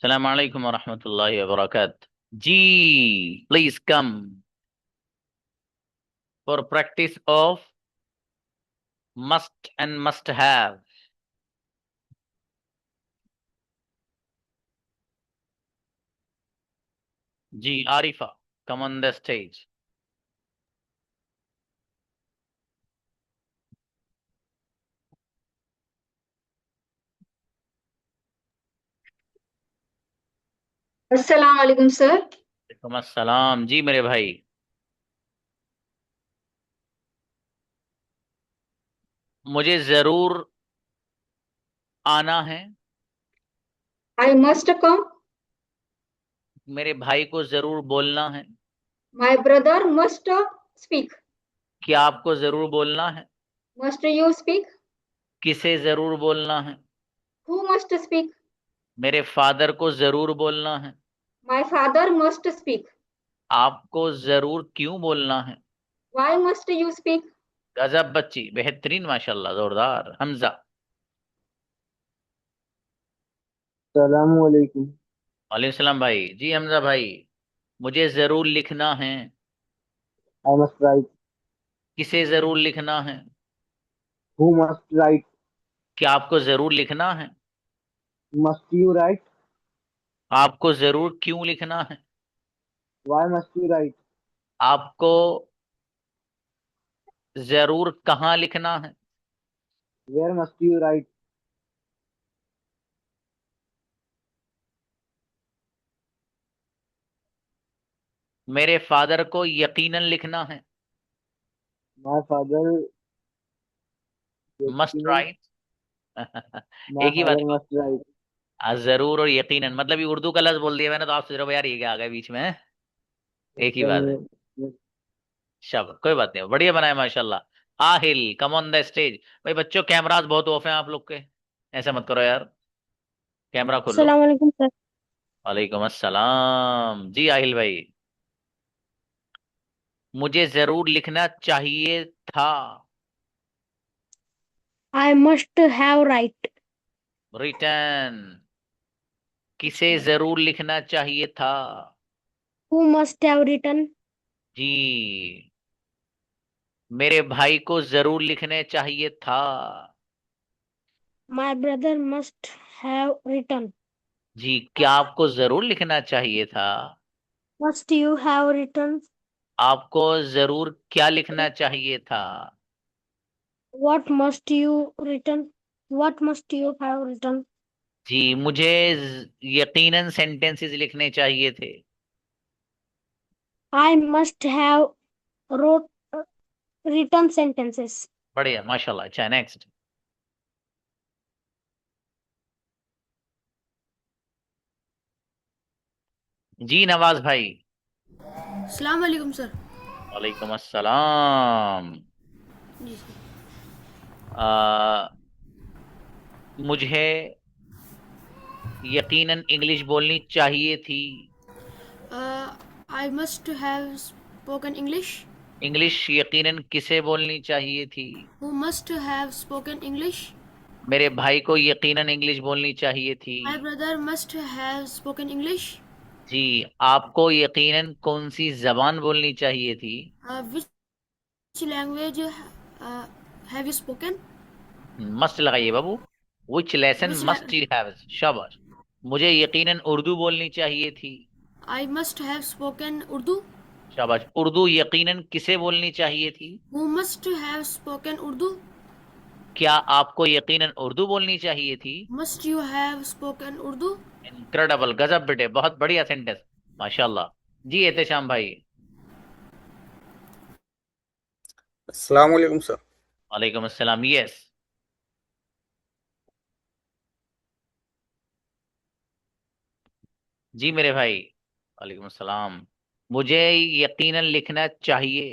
Assalamu alaikum wa rahmatullahi wa barakatuh. Ji, please come for practice of must and must have. Ji, Arifa, come on the stage. अस्सलाम वालेकुम sir. वालेकुम अस्सलाम जी मेरे भाई। मुझे जरूर आना है। I must come. मेरे भाई को जरूर बोलना है। My brother must speak. क्या आपको जरूर बोलना है? Must you speak. किसे जरूर बोलना है? Who must speak. मेरे फादर को जरूर बोलना है। My father must speak. आपको जरूर क्यों बोलना है? Why must you speak. गजब बच्ची, बेहतरीन, माशाल्लाह, जोरदार। हमजा। सलामुअलैकुम। वालेकुम सलाम भाई। जी हमजा भाई, मुझे जरूर लिखना है। I must write. किसे जरूर लिखना है? Who must write. क्या आपको जरूर लिखना है? Must you write. आपको जरूर क्यों लिखना है? Why must you write. आपको जरूर कहाँ लिखना है? Where must you write. मेरे फादर को यकीनन लिखना है। My father must write. My एक ही बात फादर है। Must write. जरूर और यकीनन, मतलब ये उर्दू का लफ्ज बोल दिया मैंने तो आप सोच रहे हो यार ये क्या आ गया बीच में। एक ही बात है। शब कोई बात नहीं, बढ़िया बनाया माशाल्लाह। Aahil, come on the stage. भाई बच्चों, कैमरास बहुत ऑफ हैं आप लोग के। ऐसा मत करो यार। कैमरा खोलो। अस्सलाम वालेकुम सर। वालेकुम अस्सलाम जी आहिल भाई। मुझे जरूर लिखना चाहिए था। I must have write. Return. किसे जरूर लिखना चाहिए था? Who must have written. जी, मेरे भाई को जरूर लिखने चाहिए था। My brother must have written. जी, क्या आपको जरूर लिखना चाहिए था? Must you have written. आपको जरूर क्या लिखना चाहिए था? What must you written. What must you have written. जी, मुझे यकीनन सेंटेंसेस लिखने चाहिए थे। I must have wrote written sentences. बढ़िया माशाल्लाह। अच्छा, नेक्स्ट। जी नवाज भाई। अस्सलाम वालेकुम सर। वालेकुम अस्सलाम। जी सर। आ, मुझे यकीनन इंग्लिश बोलनी चाहिए थी। I must have spoken English. English यकीनन किसे बोलनी चाहिए थी? Who must have spoken English. मेरे भाई को यकीनन इंग्लिश बोलनी चाहिए थी। My brother must have spoken English. जी, आपको यकीनन कौन सी जबान बोलनी चाहिए थी? Which language have you spoken. Must लगाइए बाबू। Which lesson which must you have. शाबाश। मुझे यकीनन उर्दू बोलनी चाहिए थी। I must have spoken Urdu. शाबाश। उर्दू यकीनन किसे बोलनी चाहिए थी? Who must have spoken Urdu. क्या आपको यकीनन उर्दू बोलनी चाहिए थी? Must you have spoken Urdu. Incredible, गजब बेटे, बहुत बढ़िया सेंटेंस। माशाल्लाह। जी एहतेशाम भाई। अस्सलाम वालेकुम सर। वालेकुम अस्सलाम। यस। जी मेरे भाई। वालेकुम अस्सलाम। मुझे यकीनन लिखना चाहिए।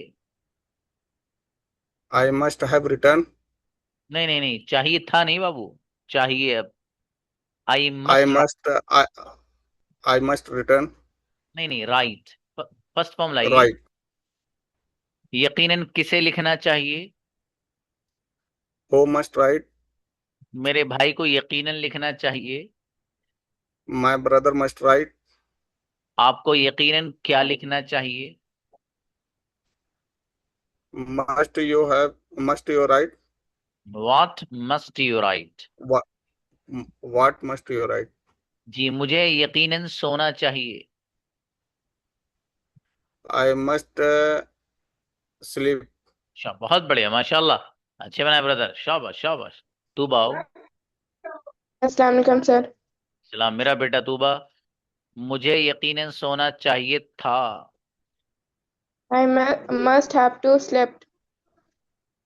I must have return. नहीं नहीं नहीं, चाहिए था नहीं बाबू। चाहिए अब। I I must. Must I must return. नहीं नहीं, राइट। फर्स्ट फॉर्म लाइए। राइट। यकीनन किसे लिखना चाहिए? Who must write. मेरे भाई को यकीनन लिखना चाहिए। My brother must write. आपको यकीनन क्या लिखना चाहिए? Must you write? What must you write? What, what must you write? जी, मुझे यकीनन सोना चाहिए। I must sleep. बहुत बढ़िया, माशाल्लाह, अच्छे बनाए ब्रदर, शाबाश शाबाश। तूबा आओ। अस्सलाम वालेकुम सर। सलाम मेरा बेटा तूबा। मुझे यकीनन सोना चाहिए था। I must have to slept.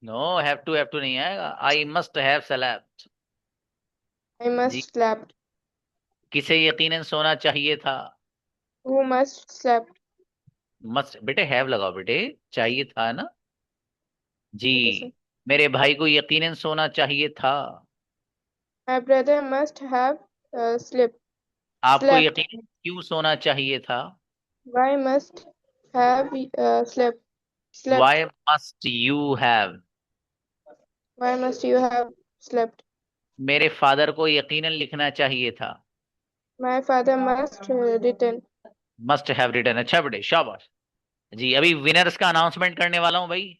No, have to नहीं आएगा। I must have slept। I must जी, slept. किसे यकीनन सोना चाहिए था? Who must slept? मस्ट बेटे हैव लगाओ बेटे, चाहिए था ना। जी, Okay, sir. मेरे भाई को यकीनन सोना चाहिए था। My brother must have slept. आपको Slept. यकीनन क्यों सोना चाहिए था? Why must have slept? Slept. Why must you have? Why must you have slept? मेरे फादर को यकीनन लिखना चाहिए था। My father must written. Must have written. अच्छा बेटे शाबाश। जी, अभी विनर्स का अनाउंसमेंट करने वाला हूं भाई।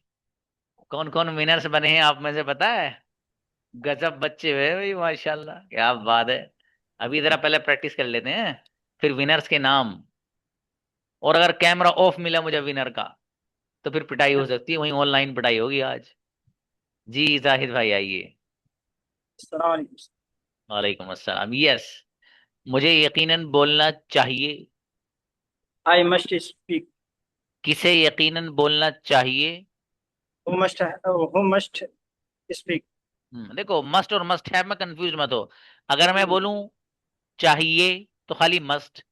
कौन कौन विनर्स बने हैं आप में से पता है? गजब बच्चे हुए भाई, माशाल्लाह, क्या बात है। अभी जरा पहले प्रैक्टिस कर लेते हैं, फिर विनर्स के नाम। और अगर कैमरा ऑफ मिला मुझे विनर का, तो फिर पिटाई हो सकती है, वहीं ऑनलाइन पिटाई होगी आज। जी जाहिद भाई आइए। वालेकुम अस्सलाम। यस, मुझे यकीनन बोलना चाहिए। I must speak. किसे यकीनन बोलना चाहिए? Who must speak? देखो, मस्ट और मस्ट हैव में कंफ्यूज मत हो। अगर मैं बोलूं चाहिए तो खाली मस्ट,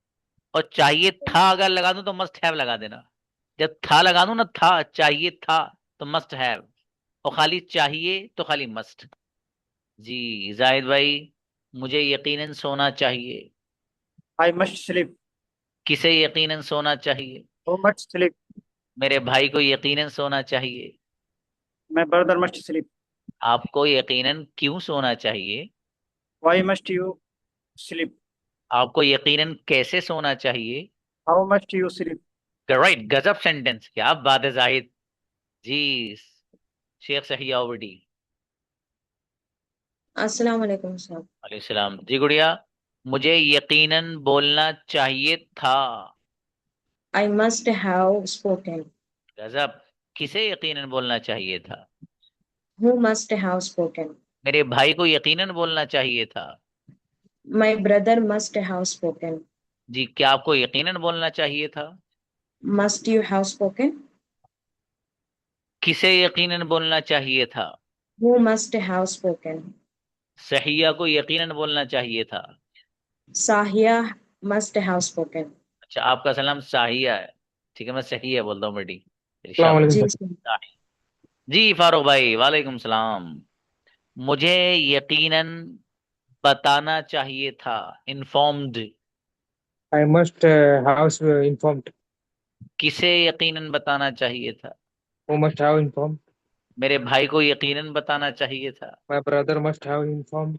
और चाहिए था अगर लगा दूं तो मस्ट हैव लगा देना। जब था लगा दूं ना, था चाहिए था, तो मस्ट हैव, और खाली चाहिए तो खाली मस्ट। जी जाहिद भाई, मुझे यकीनन सोना चाहिए। I must sleep. किसे यकीनन सोना चाहिए? Who must sleep? मेरे भाई को यकीनन सोना चाहिए। My brother must sleep. आपको यकीनन क्यों सोना चाहिए? Why must you sleep? आपको यकीनन कैसे सोना चाहिए? How must you sleep? Right, गजब सेंटेंस, क्या बात है जाहिद जी। शेख सहिया बेटी। अस्सलाम वालेकुम सर। वालेकुम सलाम जी गुड़िया। मुझे यकीनन बोलना चाहिए था। I must have spoken. गजब, किसे यकीनन बोलना चाहिए था? Who must have spoken? मेरे भाई को यकीनन बोलना चाहिए था। My brother must have spoken. जी, क्या आपको यकीनन बोलना चाहिए था? Must you have spoken? किसे यकीनन बोलना चाहिए था? Who must have spoken? सहिया को यकीनन बोलना चाहिए था। Sahia must have spoken. अच्छा, आपका सलाम साहिया है, ठीक है, मैं सहिया बोलता हूँ बेटी। अस्सलाम वालेकुम जी सर। सर। शाबाश। जी फारूक भाई, वालेकुम सलाम। मुझे यकीनन बताना चाहिए था। Informed. I must have informed. किसे यकीनन बताना चाहिए था? Who must have informed? मेरे भाई को यकीनन बताना चाहिए था। My brother must have informed.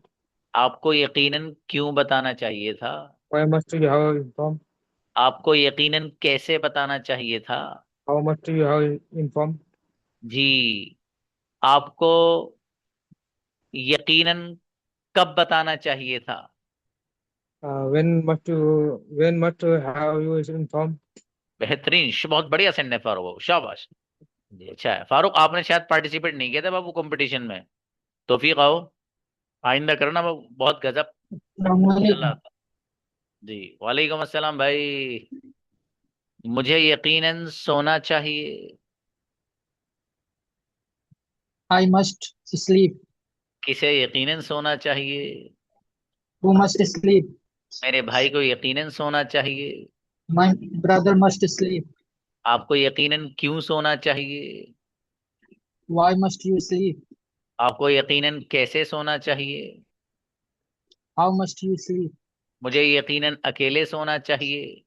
आपको यकीनन क्यों बताना चाहिए था? Why must you have informed? आपको यकीनन कैसे बताना चाहिए था? How must you have informed? जी, आपको यकीनन कब बताना चाहिए था? When must have you informed? बेहतरीन, बहुत बढ़िया सेंड है फारूक, शाबाश जी। अच्छा है फारूक, आपने शायद पार्टिसिपेट नहीं किया था बाबू कंपटीशन में, तौफीक आओ, आइंदा करना बाबू, बहुत गजब माशाल्लाह था। जी वालेकुम अस्सलाम भाई। मुझे यकीनन सोना चाहिए। I must sleep. किसे यकीनन सोना चाहिए? Who must sleep? मेरे भाई को यकीनन सोना चाहिए। My brother must sleep. आपको यकीनन क्यों सोना चाहिए? Why must you sleep? आपको यकीनन कैसे सोना चाहिए? How must you sleep? मुझे यकीनन अकेले सोना चाहिए।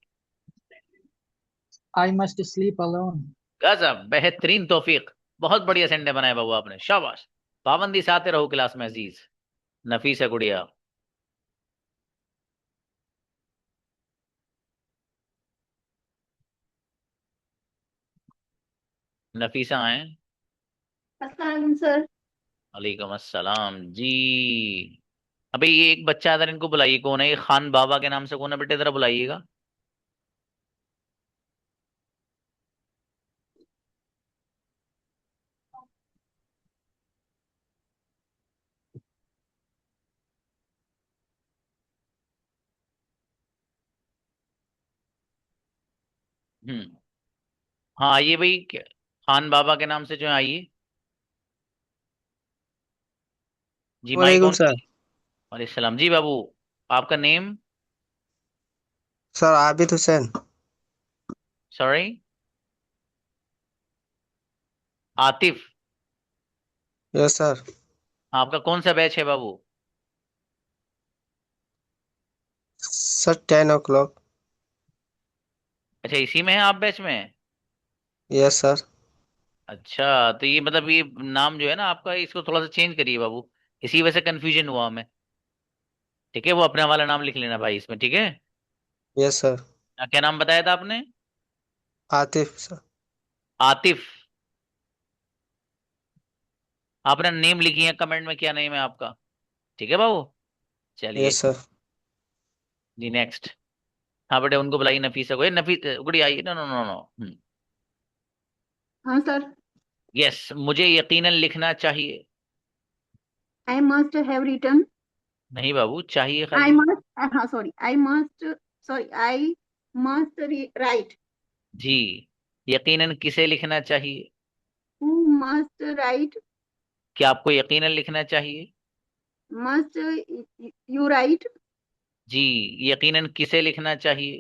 I must sleep alone. गजब, बेहतरीन तौफीक, बहुत बढ़िया सेंडे बनाए बाबू आपने, शाबाश। पाबंदी से आते रहो क्लास में अजीज। नफीस है गुड़िया। नफीसा हैं। अस्सलाम सर। वालेकुम अस्सलाम जी। अबे ये एक बच्चा इधर, इनको बुलाइए, कौन है ये खान बाबा के नाम से, कौन है बेटे, जरा बुलाइएगा। हम्म। हाँ आइए भाई, खान बाबा के नाम से जो है आइए। जी माइक वालेकुम ऑन सर। करिए। वालेकुम सलाम जी बाबू। आपका name? Sir Abid Hussain. Sorry, Atif. Yes sir. आपका कौन सा बैच है बाबू? Sir 10 o'clock। अच्छा, इसी में है आप, बैच में है? Yes sir. अच्छा, तो ये मतलब ये नाम जो है ना आपका, इसको थोड़ा सा चेंज करिए बाबू। इसी वजह से कंफ्यूजन हुआ हमें। ठीक है, वो अपने वाला नाम लिख लेना भाई इसमें, ठीक है? Yes sir. क्या नाम बताया था आपने? आतिफ सर। आतिफ। आपने नेम लिखी है कमेंट में, क्या नेम है आपका? ठीक है बाबू, चलिए यस सर। जी नेक्स्ट। हाँ बेटे, उनको बुलाइए, नफीसा को। नफीस गुड़ी आइए। No no no no. हाँ सर। यस, मुझे यकीनन लिखना चाहिए। I must have written. नहीं बाबू, चाहिए आई खाली। मस्ट, हाँ sorry, I must, sorry, I must write. जी, यकीनन किसे लिखना चाहिए? Who must write? क्या आपको यकीनन लिखना चाहिए? Must you right? जी, यकीनन किसे लिखना चाहिए?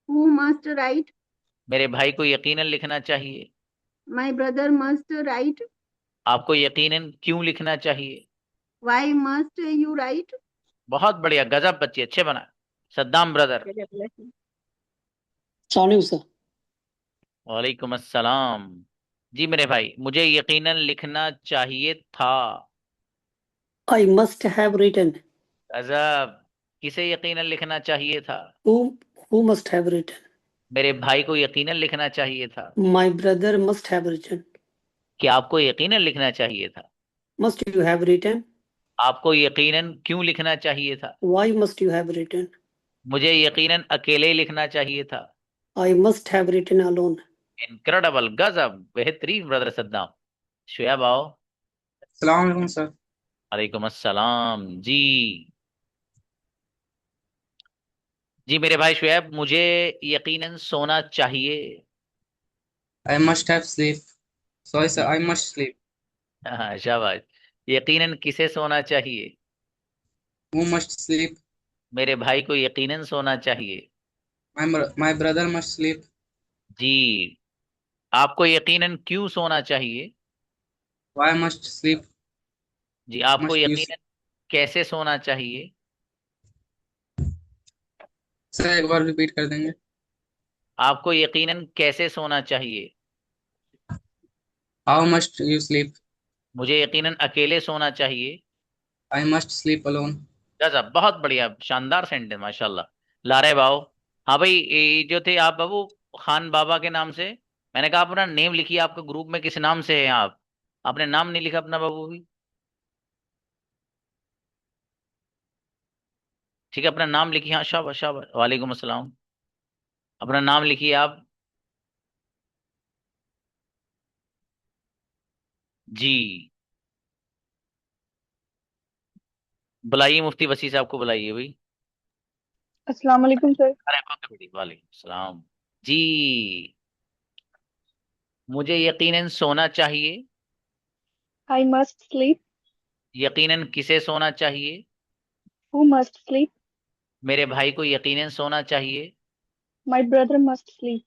Who must write? मेरे भाई को यकीनन लिखना चाहिए। My brother must write? आपको यकीनन क्यों लिखना चाहिए? Why must you write? बहुत बढ़िया, गजब बच्चे, अच्छे बना। सद्दाम ब्रदर। सर। वालेकुम अस्सलाम। जी मेरे भाई, मुझे यकीनन लिखना चाहिए था। I must have written. गजब। किसे यकीनन लिखना चाहिए था? Who must have written? मेरे भाई को यकीनन लिखना चाहिए था। My brother must have written. क्या आपको यकीनन लिखना चाहिए था? Must you have written? आपको यकीनन क्यों लिखना चाहिए था? Why must you have written? मुझे यकीनन अकेले ही लिखना चाहिए था। I must have written alone. Incredible, गजब, बेहतरीन ब्रदर सद्दाम। शुएब आओ। अस्सलाम वालेकुम सर। वालेकुम अस्सलाम जी। जी मेरे भाई शुएब, मुझे यकीनन सोना चाहिए। I must have sleep. Sorry sir, जी, आई मस्ट स्लीप। हाँ शाबाश। यकीनन किसे सोना चाहिए? Who must sleep? मेरे भाई को यकीनन सोना चाहिए। My brother must sleep. जी, आपको यकीनन क्यों सोना चाहिए? Why must sleep? जी, आपको मस्ट यू? यकीनन कैसे सोना चाहिए? सर एक बार रिपीट कर देंगे? आपको यकीनन कैसे सोना चाहिए? How must you sleep? मुझे यकीनन अकेले सोना चाहिए। I must sleep alone. गजब, बहुत बढ़िया, शानदार सेंटेंस, माशाल्लाह। लारे बाओ। हाँ भाई, ये जो थे आप बाबू, खान बाबा के नाम से। मैंने कहा अपना नेम लिखिए, आपका ग्रुप में किस नाम से है आप? आपने नाम नहीं लिखा अपना बाबू भी। ठीक है, अपना नाम लिखिए। हाँ शाबाश शाबाश, वालेकुम अस्सलाम। अपना नाम लिखिए आप। जी, बुलाइए मुफ्ती वसी साहब को, बुलाइए भाई। अस्सलाम वालेकुम सर। अरे बेटी, वालेकुम सलाम जी। मुझे यकीनन सोना चाहिए। I must sleep. यकीनन किसे सोना चाहिए? Who must sleep? मेरे भाई को यकीनन सोना चाहिए। My brother must sleep.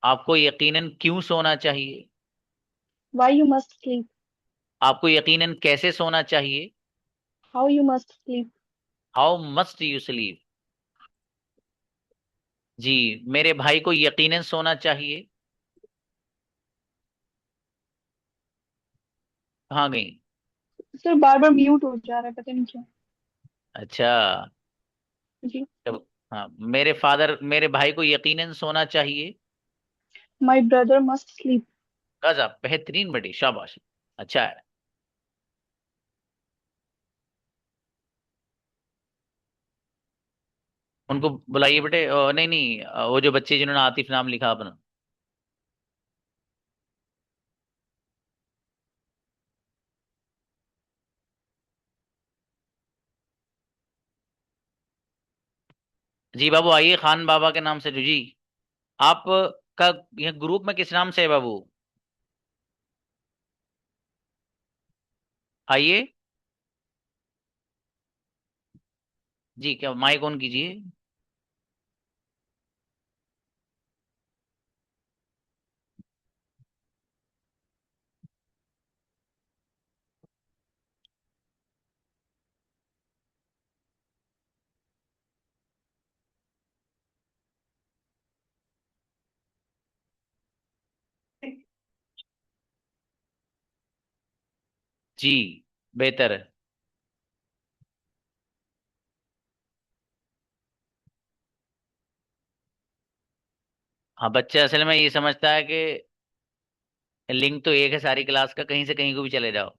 आपको यकीनन क्यों सोना चाहिए? Why you must sleep? आपको यकीनन कैसे सोना चाहिए? How you must sleep? How must you sleep? जी, मेरे भाई को यकीनन सोना चाहिए। कहाँ गई? सर बार बार म्यूट हो जा रहा है, पता नहीं क्यों। अच्छा, जी। चलो। हाँ, मेरे भाई को यकीनन सोना चाहिए। My brother must sleep. गजब, बेहतरीन बेटी, शाबाश, अच्छा है। उनको बुलाइए बेटे, नहीं नहीं, वो जो बच्चे जिन्होंने आतिफ नाम लिखा अपना। जी बाबू आइए, खान बाबा के नाम से जो जी, आप का यह ग्रुप में किस नाम से है बाबू? आइए जी, क्या माइक ऑन कीजिए। जी, बेहतर है। हाँ, बच्चा असल में ये समझता है कि लिंक तो एक है सारी क्लास का, कहीं से कहीं को भी चले जाओ।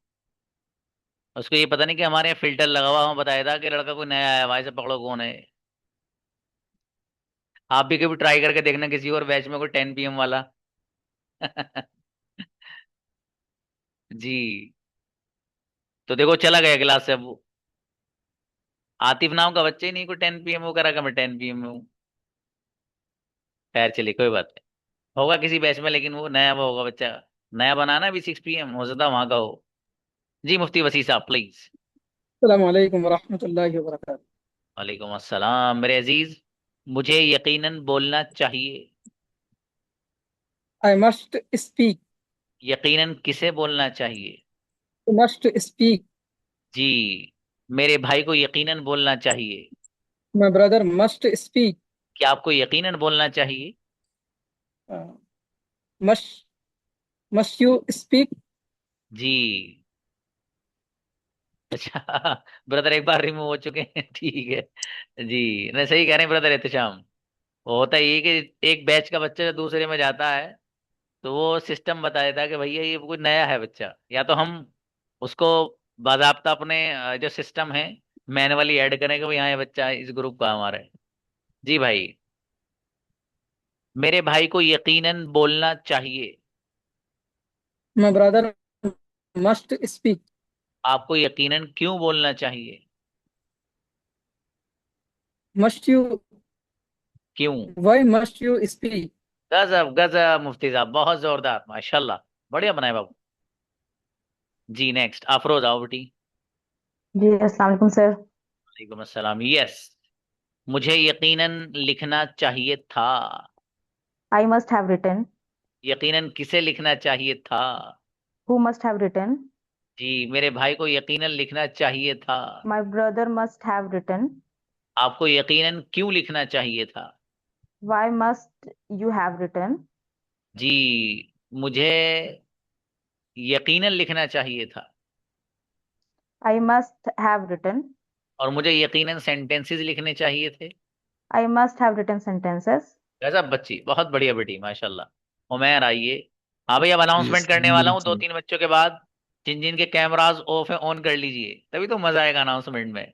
उसको ये पता नहीं कि हमारे यहाँ फिल्टर लगा हुआ, हमें बताया था कि लड़का कोई नया आया, भाई से पकड़ो कौन है। आप भी कभी ट्राई करके देखना किसी और बैच में कोई 10 PM वाला। जी, तो देखो चला गया क्लास से अब वो। आतिफ नाम का बच्चा ही नहीं कोई 10 PM वो करा कि मैं 10 PM में हूँ। खैर चलिए, कोई बात नहीं, होगा किसी बैच में, लेकिन वो नया वो होगा बच्चा। नया बनाना भी 6 PM हो सकता है वहां का हो। जी मुफ्ती वसी साहब प्लीज। अस्सलाम वालेकुम वरहमतुल्लाहि वबरकातुहू। वालेकुम अस्सलाम मेरे अजीज। मुझे यकीनन बोलना चाहिए। I must speak. यकीनन किसे बोलना चाहिए? You must speak. जी, मेरे भाई को यकीनन बोलना चाहिए। My brother must speak. क्या आपको यकीनन बोलना चाहिए? Uh, must you speak? जी, अच्छा। ब्रदर एक बार रिमूव हो चुके हैं। ठीक है जी, नहीं सही कह रहे हैं ब्रदर एहतशाम। वो होता ये कि एक बैच का बच्चा दूसरे में जाता है, तो वो सिस्टम बता देता है कि भैया ये कोई नया है बच्चा, या तो हम उसको बाकायदा अपने जो सिस्टम है मैनुअली ऐड करें कि भाई हाँ ये बच्चा इस ग्रुप का हमारा है। जी भाई, मेरे भाई को यकीनन बोलना चाहिए। My brother must speak. आपको यकीनन क्यों बोलना चाहिए? Must you? क्यों? Why must you speak? गजब गजब मुफ्ती साहब, बहुत जोरदार, माशाल्लाह, बढ़िया बनाए बाबू। जी नेक्स्ट, अफरोज आओ बेटी। जी अस्सलाम वालेकुम सर। वालेकुम अस्सलाम, यस, मुझे यकीनन लिखना चाहिए था। I must have written. यकीनन किसे लिखना चाहिए था? Who must have written? जी, मेरे भाई को यकीनन लिखना चाहिए था। My brother must have written. आपको यकीनन क्यों लिखना चाहिए था? Why must you have written? जी, मुझे यकीनन लिखना चाहिए था। I must have written. और मुझे यकीनन सेंटेंसेस लिखने चाहिए थे। I must have written sentences. गजब बच्ची, बहुत बढ़िया बेटी, माशाल्लाह। उमैर आइए। हाँ भैया, अब जी अनाउंसमेंट करने अस्सलाम वाला वालेकुम हूँ दो सर। तीन बच्चों के बाद। जिन जिन के कैमराज ऑफ है ऑन कर लीजिए, तभी तो मजा आएगा अनाउंसमेंट में।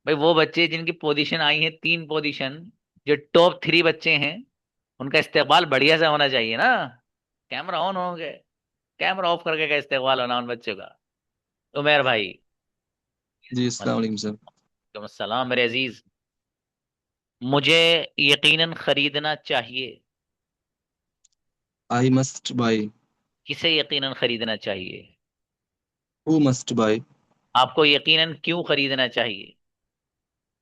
भाई वो बच्चे जिनकी पोजीशन आई है 3 पोजीशन, जो टॉप 3 बच्चे हैं, उनका इस्तेकबाल बढ़िया से होना चाहिए ना। कैमरा ऑन हो गए, कैमरा ऑफ करके का इस्तेकबाल होना उन बच्चों का। उमैर भाई। जी अस्सलाम वालेकुम सर। वालेकुम अस्सलाम मेरे अजीज। मुझे यकीनन खरीदना चाहिए। I must buy. किसे यकीनन खरीदना चाहिए? Who must buy. आपको यकीनन क्यों खरीदना चाहिए?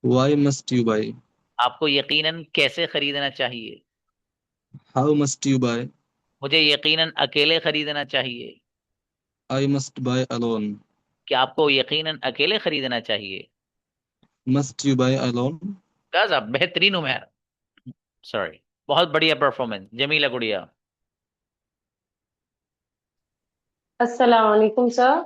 Why must you buy. आपको यकीनन कैसे खरीदना चाहिए? How must you buy. मुझे यकीनन अकेले खरीदना चाहिए। I must buy alone. क्या आपको यकीनन अकेले खरीदना चाहिए? Must you buy alone. गजब, बेहतरीन उमर, सॉरी, बहुत बढ़िया परफॉर्मेंस, जमीला गुड़िया। अस्सलाम वालेकुम सर।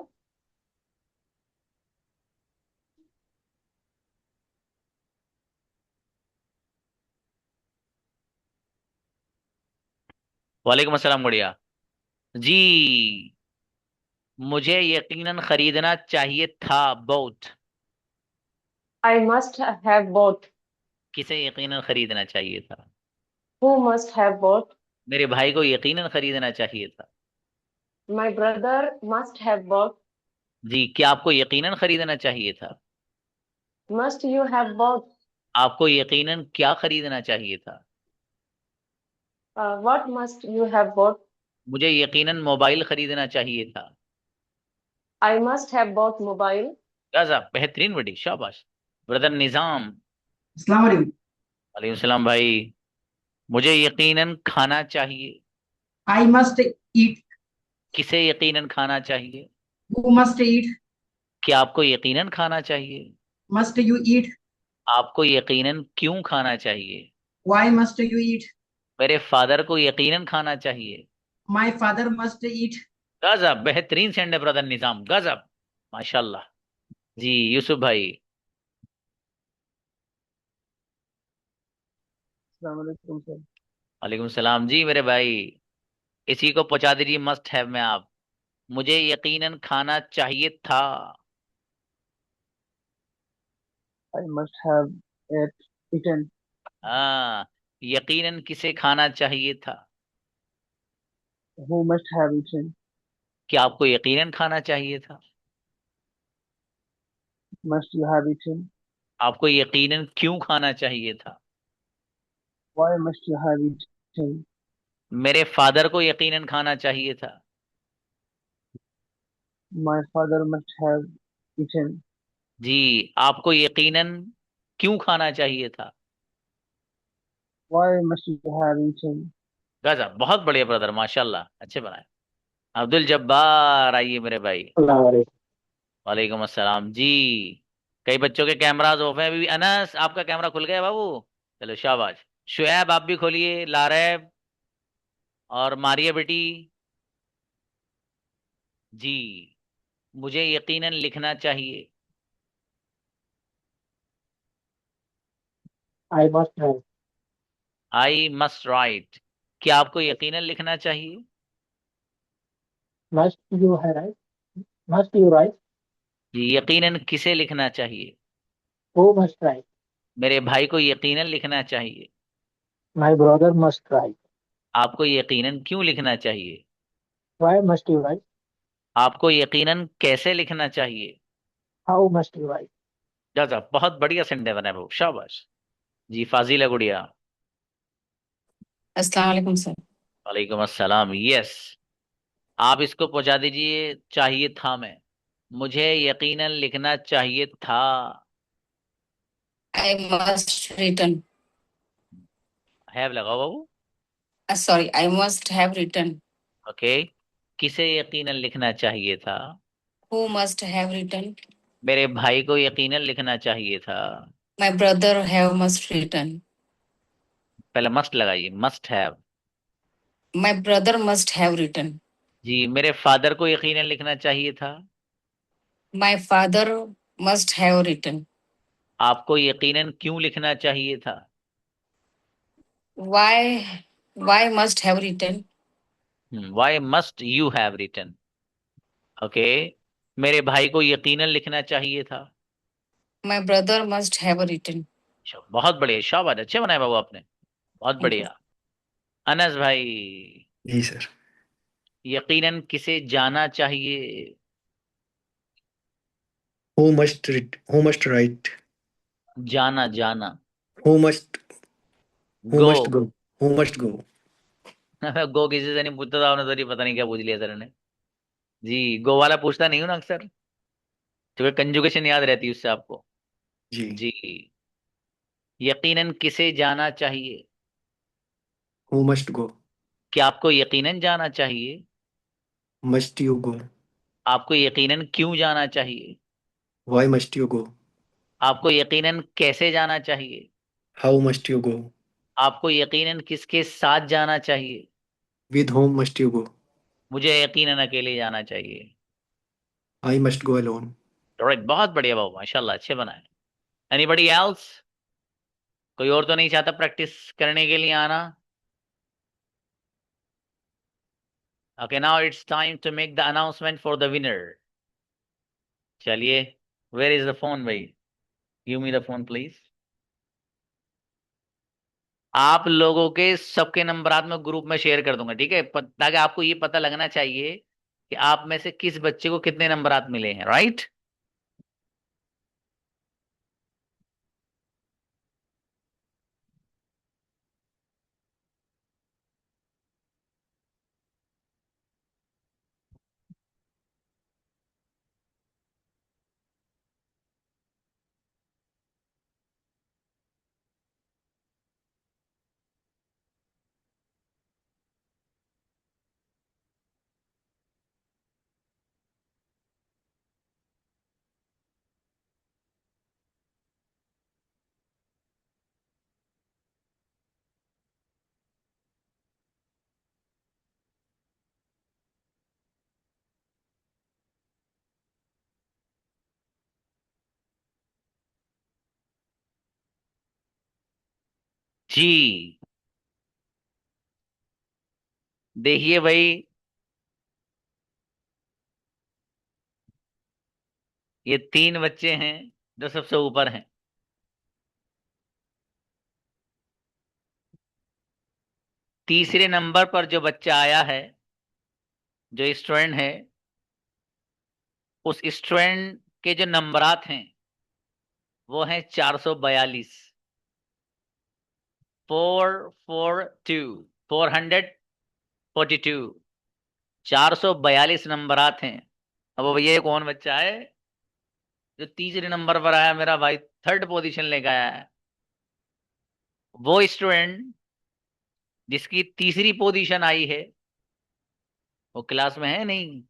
वालेकुम अस्सलाम गुड़िया। जी, मुझे यकीनन खरीदना चाहिए था। Both. I must have bought. किसे यकीनन खरीदना चाहिए था? Who must have bought? मेरे भाई को यकीनन खरीदना चाहिए था। My brother must have bought. जी, क्या आपको यकीनन खरीदना चाहिए था? Must you have bought? आपको यकीनन क्या खरीदना चाहिए था? What must you have bought? मुझे यकीनन मोबाइल खरीदना चाहिए था। I must have bought mobile. गजब, बेहतरीन बड़ी, शाबाश। ब्रदर निजाम। अस्सलाम वालेकुम। वालेकुम सलाम भाई। मुझे यकीनन खाना चाहिए। I must eat. किसे यकीनन खाना चाहिए? Who must eat? क्या आपको यकीनन खाना चाहिए? Must you eat? आपको यकीनन क्यों खाना चाहिए? Why must you eat? मेरे फादर को यकीनन खाना चाहिए। My father must eat. गजब, बेहतरीन सेंड है ब्रदर निजाम, गजब, माशाल्लाह। जी यूसुफ भाई। अस्सलाम वालेकुम सर। वालेकुम सलाम जी मेरे भाई। इसी को पहुंचा दीजिए मस्ट हैव में आप। मुझे यकीनन खाना चाहिए था। I must have eaten. हाँ, यकीनन किसे खाना चाहिए था? Who must have eaten? क्या आपको यकीनन खाना चाहिए था? Must you have eaten? आपको यकीनन क्यों खाना चाहिए था? Why must you have eaten? मेरे फादर को यकीनन खाना चाहिए था। My father must have eaten. जी, आपको यकीनन क्यों खाना चाहिए था? Why must you have eaten? गजब, बहुत बढ़िया ब्रदर, माशाल्लाह, अच्छे बनाए। अब्दुल जब्बार आइए मेरे भाई। वालेकुम अस्सलाम जी। कई बच्चों के कैमराज ऑफ हैं अभी। अनस, आपका कैमरा खुल गया बाबू? चलो शाबाश। शुएब आप भी खोलिए, लारैब और मारिया बेटी। जी, मुझे यकीनन लिखना चाहिए। I must have. I must write. क्या आपको यकीनन लिखना चाहिए? Must you have? Must you write? जी, यकीनन किसे लिखना चाहिए? Who must write? मेरे भाई को यकीनन लिखना चाहिए। My brother must write. आपको यकीनन क्यों लिखना चाहिए? Why must you write? आपको यकीनन कैसे लिखना चाहिए? How must you write? गजब, बहुत बढ़िया संडे बना है भाऊ, शाबाश। जी फाजिला गुड़िया। अस्सलाम वालेकुम सर। वालेकुम अस्सलाम। यस, आप इसको पहुंचा दीजिए चाहिए था में। मुझे यकीनन लिखना चाहिए था। I must return. हैव लगाओ बाबू। Sorry, I must have return. Okay, किसे यकीनन लिखना चाहिए था? Who must have return. मेरे भाई को यकीनन लिखना चाहिए था। My brother have must return. पहले मस्ट लगाइए, must have. My brother must have return. जी, मेरे फादर को यकीनन लिखना चाहिए था। My father must have return. आपको यकीनन क्यों लिखना चाहिए था? Why must have return. Why must you have written? Okay, मेरे भाई को यकीनन लिखना चाहिए था। My brother must have return. बहुत बढ़िया, शाबाश, अच्छे बनाए बाबू आपने, बहुत बढ़िया। अनस भाई। जी सर। यकीनन किसे जाना चाहिए? Who must write? जाना, जाना। Who must go. go? Who must go? गो किसी से नहीं पूछता था आपने, तो नहीं, पता नहीं क्या पूछ लिया सर ने। जी, गो वाला पूछता नहीं हूं ना अक्सर, क्योंकि कंजुगेशन याद रहती है उससे आपको। जी। जी, यकीनन किसे जाना चाहिए? Who must go? क्या आपको यकीनन जाना चाहिए? Must you go? आपको यकीनन क्यों जाना चाहिए? Why must you go? आपको यकीनन कैसे जाना चाहिए? How must you go? आपको यकीनन किसके साथ जाना चाहिए? With whom must you go? मुझे यकीनन अकेले जाना चाहिए। I must go alone. Right, बहुत बढ़िया बाबू, माशाल्लाह, अच्छे बनाए। Anybody else? कोई और तो नहीं चाहता प्रैक्टिस करने के लिए आना? Okay, now it's time to make the announcement for the winner. चलिए, where is the phone भाई? Give me the phone please. आप लोगों के सबके नंबरात में ग्रुप में शेयर कर दूंगा, ठीक है, ताकि आपको ये पता लगना चाहिए कि आप में से किस बच्चे को कितने नंबरात मिले हैं, राइट? जी, देखिए भाई, ये 3 बच्चे हैं जो सबसे ऊपर हैं। तीसरे नंबर पर जो बच्चा आया है, जो स्टूडेंट है, उस स्टूडेंट के जो नंबरात हैं वो हैं 442, 442, 442, 442 नंबरात हैं। अब भैया ये कौन बच्चा है जो तीसरे नंबर पर आया, मेरा भाई थर्ड पोजीशन लेकर आया है? वो स्टूडेंट जिसकी तीसरी पोजीशन आई है वो क्लास में है नहीं?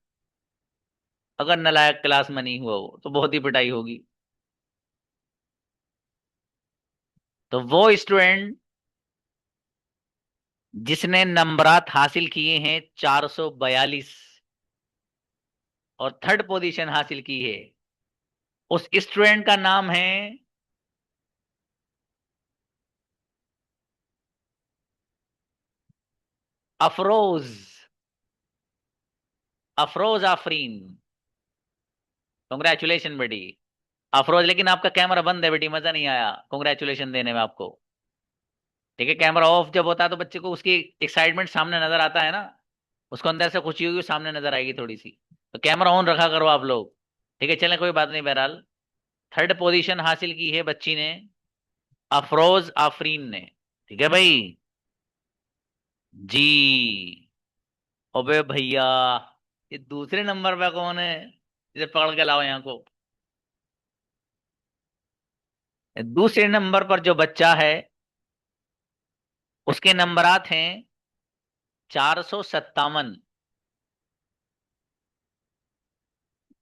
अगर नालायक क्लास में नहीं हुआ हो तो बहुत ही पिटाई होगी। तो वो स्टूडेंट जिसने नंबरात हासिल किए हैं 442 और थर्ड पोजीशन हासिल की है, उस स्टूडेंट का नाम है अफरोज, अफरोज आफरीन। कॉन्ग्रेचुलेशन बेटी अफरोज, लेकिन आपका कैमरा बंद है बेटी, मजा नहीं आया कॉन्ग्रेचुलेशन देने में आपको। ठीक है, कैमरा ऑफ जब होता है तो बच्चे को उसकी एक्साइटमेंट सामने नजर आता है ना, उसको अंदर से खुशी होगी, सामने नजर आएगी थोड़ी सी। तो कैमरा ऑन रखा करो आप लोग, ठीक है? चलें, कोई बात नहीं। बहरहाल थर्ड पोजीशन हासिल की है बच्ची ने, अफरोज आफरीन ने। ठीक है भाई जी। अबे भैया, ये दूसरे नंबर पे कौन है? इसे पकड़ के लाओ यहाँ को। दूसरे नंबर पर जो बच्चा है उसके नंबरात हैं 457,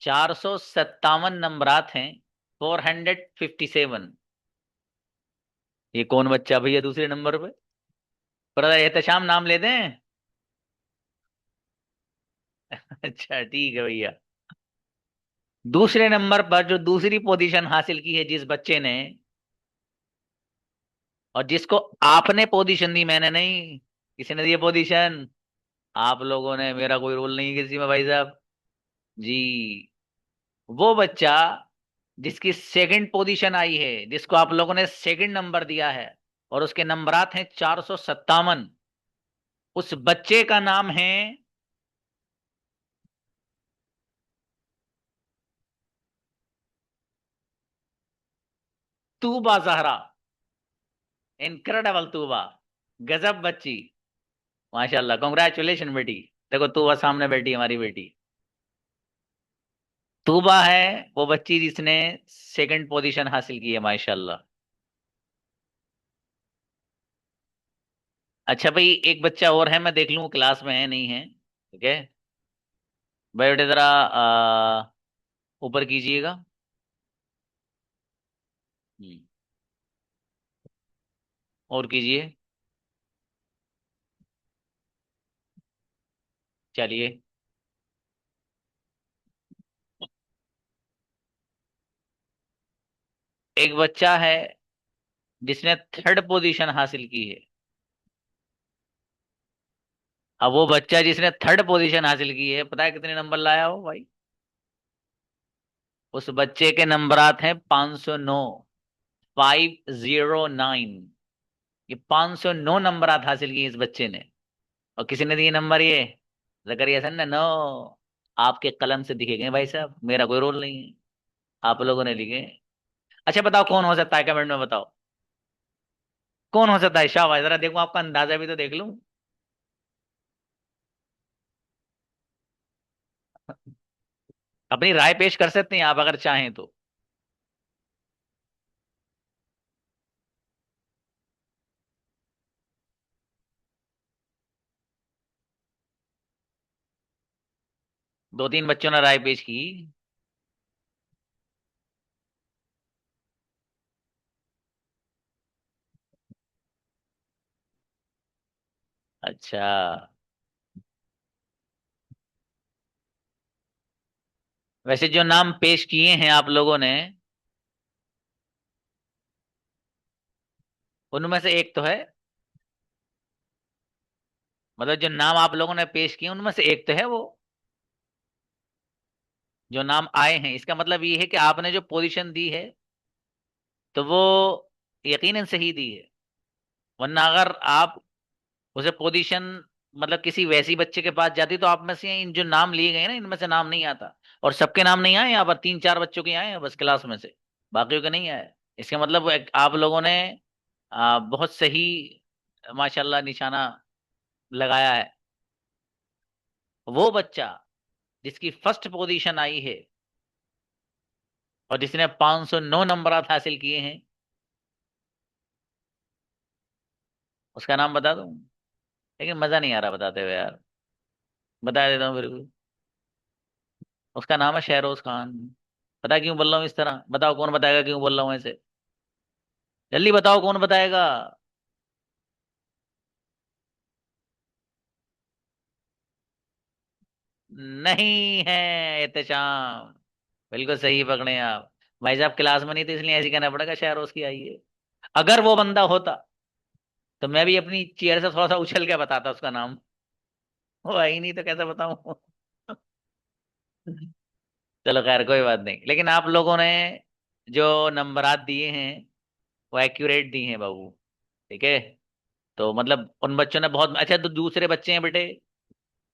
457 नंबरात हैं, 457। ये कौन बच्चा भैया दूसरे नंबर पे? ब्रदर एहतशाम नाम ले दें? अच्छा ठीक है भैया। दूसरे नंबर पर जो दूसरी पोजीशन हासिल की है जिस बच्चे ने, और जिसको आपने पोजीशन दी, मैंने नहीं, किसी ने दी पोजीशन? आप लोगों ने, मेरा कोई रोल नहीं किसी में भाई साहब जी। वो बच्चा जिसकी सेकंड पोजीशन आई है, जिसको आप लोगों ने सेकंड नंबर दिया है और उसके नंबरात हैं 457, उस बच्चे का नाम है तूबा जहरा। इनक्रेडिबल तूबा, गजब बच्ची, माशाल्लाह, कॉन्ग्रेचुलेशन बेटी। देखो तूबा सामने बैठी, हमारी बेटी तूबा है वो बच्ची जिसने सेकंड पोजीशन हासिल की है, माशाल्लाह। अच्छा भाई, एक बच्चा और है, मैं देख लूं क्लास में है नहीं है। ठीक है भाई, बेटे जरा ऊपर कीजिएगा। हम्म, और कीजिए। चलिए, एक बच्चा है जिसने थर्ड पोजीशन हासिल की है, अब वो बच्चा जिसने थर्ड पोजीशन हासिल की है, पता है कितने नंबर लाया हो भाई? उस बच्चे के नंबरात हैं 509, 509। ये 509 नंबरात हासिल किए इस बच्चे ने। और किसी ने दिए नंबर? ये जकरिया हसन ने। नो, आपके कलम से दिखे गए भाई साहब, मेरा कोई रोल नहीं है, आप लोगों ने लिखे। अच्छा बताओ कौन हो सकता है, कमेंट में बताओ कौन हो सकता है। शाबाश, जरा देखो आपका अंदाजा भी तो देख लूं। अपनी राय पेश कर सकते हैं आप अगर चाहें तो। दो तीन बच्चों ने राय पेश की। अच्छा, वैसे जो नाम पेश किए हैं आप लोगों ने, उनमें से एक तो है, मतलब जो नाम आप लोगों ने पेश किए उनमें से एक तो है वो। जो नाम आए हैं इसका मतलब ये है कि आपने जो पोजीशन दी है तो वो यकीनन सही दी है। वरना अगर आप उसे पोजीशन, मतलब किसी वैसी बच्चे के पास जाती तो आप में से इन जो नाम लिए गए ना, इनमें से नाम नहीं आता। और सबके नाम नहीं आए यहाँ पर, तीन चार बच्चों के आए हैं बस क्लास में से, बाकियों के नहीं आए। इसका मतलब आप लोगों ने बहुत सही माशाल्लाह निशाना लगाया है। वो बच्चा जिसकी फर्स्ट पोजीशन आई है और जिसने 509 नंबर हासिल किए हैं, उसका नाम बता दूं? लेकिन मजा नहीं आ रहा बताते हुए यार, बता देता हूँ फिर भी। उसका नाम है शहरोज खान। पता है क्यों बोल रहा हूँ इस तरह? बताओ कौन बताएगा क्यों बोल रहा हूँ ऐसे? जल्दी बताओ कौन बताएगा? नहीं है एहतशाम। बिल्कुल सही पकड़े आप। भाई साहब क्लास में नहीं थे इसलिए ऐसे कहना पड़ेगा शहरोज की आई है। अगर वो बंदा होता तो मैं भी अपनी चेयर से थोड़ा सा उछल के बताता उसका नाम। वो आई नहीं तो कैसे बताऊं? चलो खैर कोई बात नहीं, लेकिन आप लोगों ने जो नंबरात दिए हैं वो एक्यूरेट दिए हैं बाबू। ठीक है, तो मतलब उन बच्चों ने बहुत अच्छा। तो दूसरे बच्चे हैं बेटे,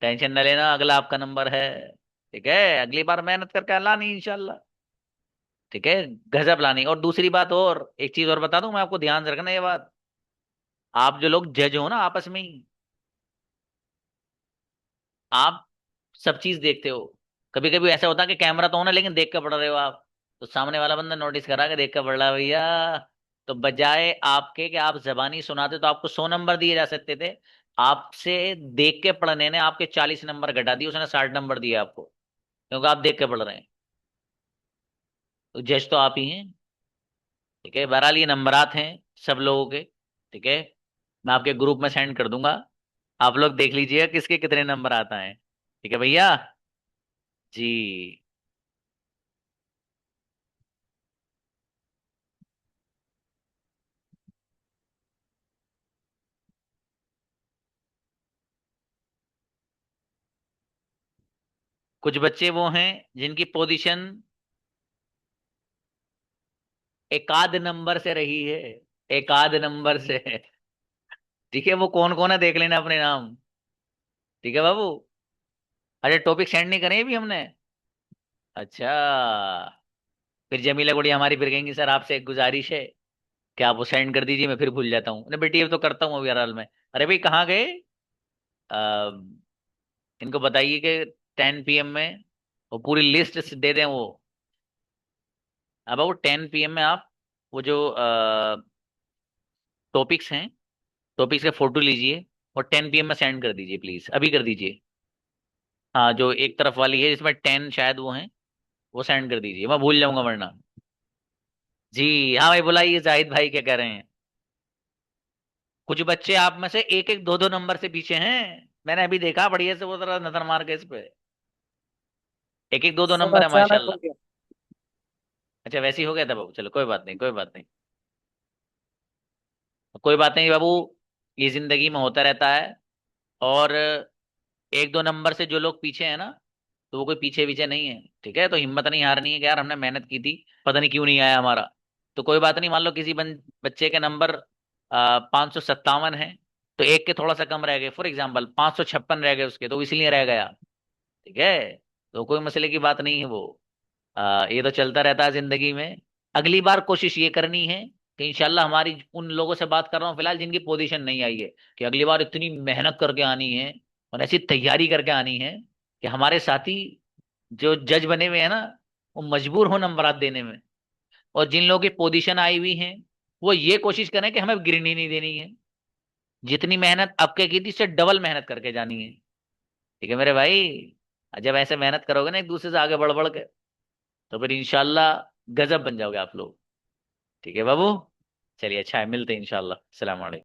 टेंशन न लेना, अगला आपका नंबर है। ठीक है, अगली बार मेहनत करके लानी इंशाल्लाह। ठीक है, गजब लानी। और दूसरी बात, और एक चीज और बता दूं मैं आपको, ध्यान से रखना ये बात। आप जो लोग जज हो ना आपस में ही, आप सब चीज देखते हो। कभी कभी ऐसा होता है कि कैमरा तो होना लेकिन देख कर पढ़ रहे हो आप, तो सामने वाला बंदा नोटिस करा के देख कर पढ़ रहा है भैया। तो बजाय आपके कि आप जबानी सुनाते तो आपको 100 नंबर दिए जा सकते थे, आपसे देख के पढ़ने ने आपके 40 नंबर घटा दिए, उसने 60 नंबर दिए आपको, क्योंकि आप देख के पढ़ रहे हैं। तो जज तो आप ही हैं। ठीक है, बहरहाल ये नंबरात हैं सब लोगों के। ठीक है, मैं आपके ग्रुप में सेंड कर दूंगा, आप लोग देख लीजिएगा किसके कितने नंबर आता है। ठीक है भैया जी। कुछ बच्चे वो हैं जिनकी पोजीशन एक आध नंबर से रही है, एक आध नंबर से। ठीक है, वो कौन कौन है देख लेना अपने नाम। ठीक है बाबू। अरे टॉपिक सेंड नहीं करे अभी हमने? अच्छा, फिर जमीला गुड़िया हमारी फिर कहेंगी सर आपसे एक गुजारिश है कि आप वो सेंड कर दीजिए, मैं फिर भूल जाता हूँ। नहीं बेटी ये तो करता हूँ अभी हर हाल में। अरे भाई कहाँ गए? इनको बताइए कि 10 PM में वो पूरी लिस्ट दे दें वो। अब वो 10 PM में आप वो जो टॉपिक्स हैं, टॉपिक्स के फोटो लीजिए और 10 PM में सेंड कर दीजिए प्लीज, अभी कर दीजिए। हाँ, जो एक तरफ वाली है जिसमें 10 शायद वो हैं, वो सेंड कर दीजिए, मैं भूल जाऊंगा वरना। जी हाँ भाई, बुलाइए जाहिद भाई क्या कह रहे हैं। कुछ बच्चे आप में से एक एक दो दो नंबर से पीछे हैं, मैंने अभी देखा बढ़िया से, वो जरा नजर मार के इस पे। एक एक दो दो सर नंबर है अचानक हो माशाल्लाह। गया। अच्छा वैसे ही हो गया था बाबू, चलो कोई बात नहीं, कोई बात नहीं, कोई बात नहीं बाबू, ये जिंदगी में होता रहता है। और एक दो नंबर से जो लोग पीछे हैं ना, तो वो कोई पीछे पीछे नहीं है, ठीक है। तो हिम्मत नहीं हारनी है कि यार हमने मेहनत की थी, पता नहीं क्यों नहीं आया हमारा। तो कोई बात नहीं, मान लो किसी बच्चे के नंबर 557 है, तो एक के थोड़ा सा कम रह गए, फॉर एग्जाम्पल 556 रह गए उसके, तो वो इसलिए रह गया, ठीक है। तो कोई मसले की बात नहीं है वो। ये तो चलता रहता है जिंदगी में। अगली बार कोशिश ये करनी है कि इंशाल्लाह, हमारी उन लोगों से बात कर रहा हूँ फिलहाल जिनकी पोजीशन नहीं आई है, कि अगली बार इतनी मेहनत करके आनी है और ऐसी तैयारी करके आनी है कि हमारे साथी जो जज बने हुए हैं ना, वो मजबूर हो नंबरात देने में। और जिन लोगों की पोजीशन आई हुई है, वो ये कोशिश करें कि हमें गिरनी नहीं देनी है, जितनी मेहनत अब के की थी उससे डबल मेहनत करके जानी है, ठीक है मेरे भाई। जब ऐसे मेहनत करोगे ना एक दूसरे से आगे बढ़ बढ़ के, तो फिर इंशाल्लाह गजब बन जाओगे आप लोग, ठीक है बाबू। चलिए, अच्छा है, मिलते हैं इंशाल्लाह। अस्सलाम वालेकुम।